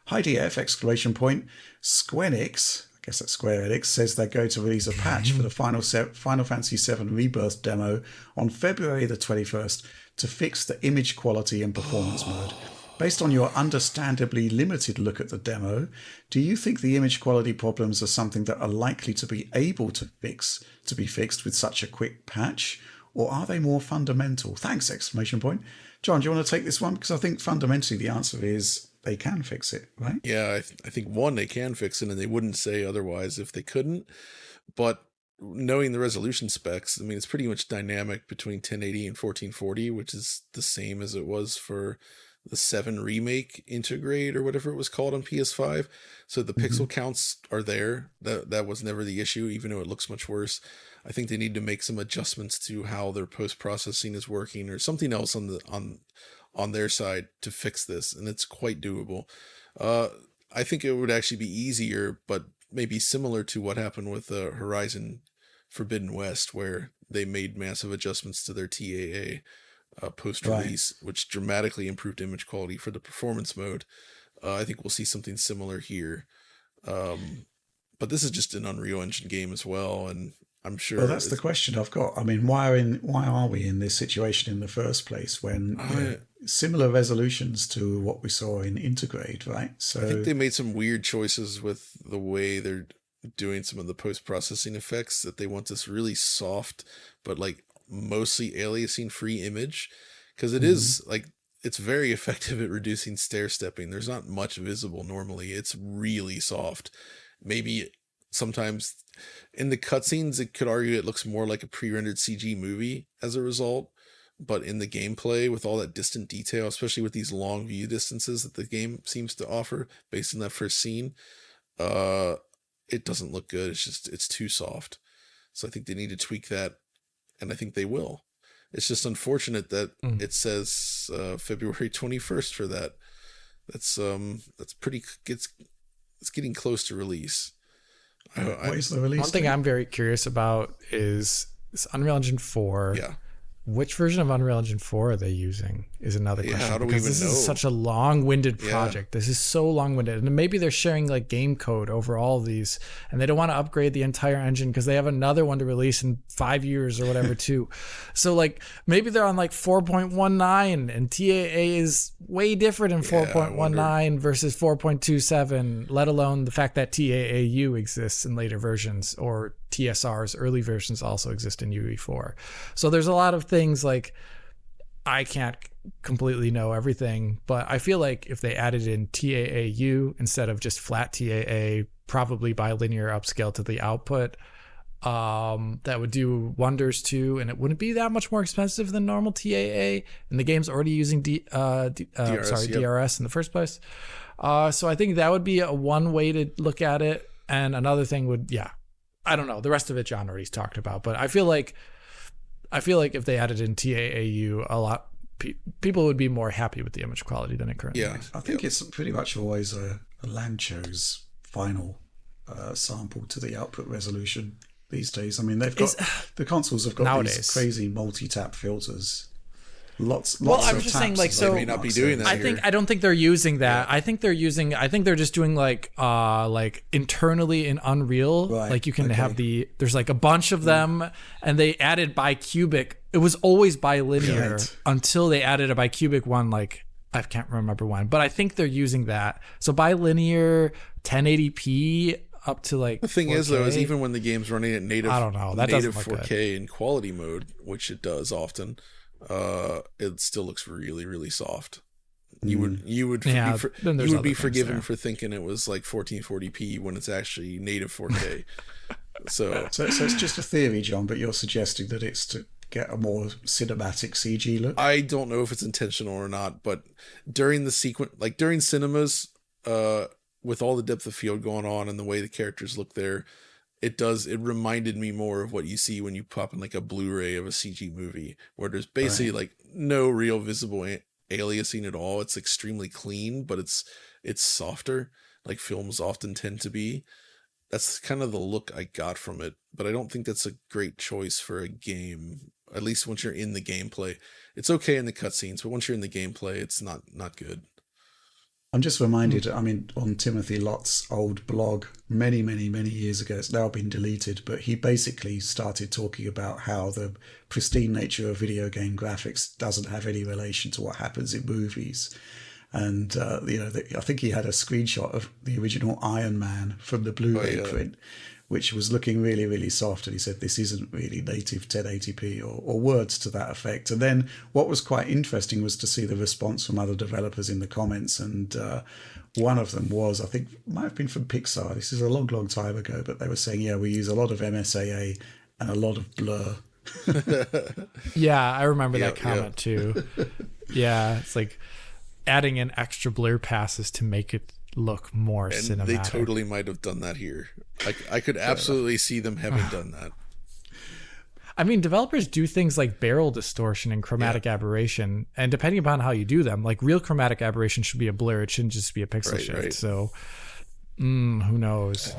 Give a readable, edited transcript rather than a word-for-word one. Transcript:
Hi DF, exclamation point. Squenix, I guess that's Square Enix, says they're going to release a patch for the Final Fantasy VII Rebirth demo on February the 21st to fix the image quality and performance mode. Based on your understandably limited look at the demo, do you think the image quality problems are something that are likely to be able to be fixed with such a quick patch? Or are they more fundamental? Thanks, exclamation point. John, do you want to take this one? Because I think fundamentally the answer is they can fix it, right? Yeah, I think one, they can fix it, and they wouldn't say otherwise if they couldn't. But knowing the resolution specs, I mean, it's pretty much dynamic between 1080 and 1440, which is the same as it was for the 7 remake Integrate or whatever it was called on PS5. So the pixel counts are there. That was never the issue, even though it looks much worse. I think they need to make some adjustments to how their post-processing is working or something else on their side to fix this, and it's quite doable. I think it would actually be easier, but maybe similar to what happened with Horizon Forbidden West, where they made massive adjustments to their TAA post-release, which dramatically improved image quality for the performance mode. I think we'll see something similar here. But this is just an Unreal Engine game as well, and I'm sure. Well, that's the question I've got. I mean, why are we in this situation in the first place when similar resolutions to what we saw in Integrate, right? So I think they made some weird choices with the way they're doing some of the post-processing effects, that they want this really soft but like mostly aliasing free image, because it is like, it's very effective at reducing stair stepping. There's not much visible normally. It's really soft. Maybe sometimes in the cutscenes, it could argue it looks more like a pre-rendered CG movie as a result. But in the gameplay, with all that distant detail, especially with these long view distances that the game seems to offer based on that first scene, it doesn't look good. It's too soft. So I think they need to tweak that, and I think they will. It's just unfortunate that it says February 21st for that. That's pretty. It's getting close to release. What is the release? One thing I'm very curious about is this Unreal Engine 4. Yeah. Which version of Unreal Engine 4 are they using is another question. How do we because even this know? is such a long-winded project. This is so long-winded. And maybe they're sharing like game code over all of these, and they don't want to upgrade the entire engine because they have another one to release in 5 years or whatever too. So like maybe they're on like 4.19 and TAA is way different in 4.19 versus 4.27, let alone the fact that TAAU exists in later versions, or TSR's early versions also exist in UE4. So there's a lot of things like I can't completely know everything, but I feel like if they added in TAAU instead of just flat TAA, probably by linear upscale to the output, that would do wonders too, and it wouldn't be that much more expensive than normal TAA, and the game's already using DRS in the first place. So I think that would be one way to look at it, and another thing would, I don't know. The rest of it John already talked about, but I feel like if they added in TAAU, a lot people would be more happy with the image quality than it currently is. I think it's pretty much always a Lancho's final sample to the output resolution these days. I mean, the consoles have got nowadays these crazy multi-tap filters. Lots I'm of just taps. saying, like, so they may not be doing that. I don't think they're using that. I think they're just doing like internally in Unreal, Right. like you can have there's like a bunch of them, and they added bicubic. It was always bilinear until they added a bicubic one, like I can't remember when, but I think they're using that. So bilinear 1080p up to like the thing 4K. is though, is even when the game's running at native, I don't know, that native doesn't look 4K good. in quality mode, which it does often, it still looks really, really soft. You would be forgiven for thinking it was like 1440p when it's actually native 4K. so it's just a theory, John, but you're suggesting that it's to get a more cinematic CG look. I don't know if it's intentional or not, but during the sequence, like during cinemas, with all the depth of field going on and the way the characters look there, it reminded me more of what you see when you pop in like a Blu-ray of a CG movie, where there's basically like no real visible aliasing at all. It's extremely clean, but it's softer, like films often tend to be. That's kind of the look I got from it, but I don't think that's a great choice for a game, at least once you're in the gameplay. It's okay in the cutscenes, but once you're in the gameplay, it's not good. I'm just reminded, I mean, on Timothy Lott's old blog many, many, many years ago, it's now been deleted, but he basically started talking about how the pristine nature of video game graphics doesn't have any relation to what happens in movies. And, I think he had a screenshot of the original Iron Man from the Blu-ray print, which was looking really, really soft. And he said, this isn't really native 1080p or words to that effect. And then what was quite interesting was to see the response from other developers in the comments. And one of them was, I think, might have been from Pixar. This is a long, long time ago, but they were saying, yeah, we use a lot of MSAA and a lot of blur. Yeah, I remember that comment too. Yeah, it's like adding in extra blur passes to make it look more cinematic. They totally might have done that here. I could absolutely see them having done that. I mean, developers do things like barrel distortion and chromatic aberration, and depending upon how you do them, like real chromatic aberration should be a blur. It shouldn't just be a pixel shift. Right. So, who knows?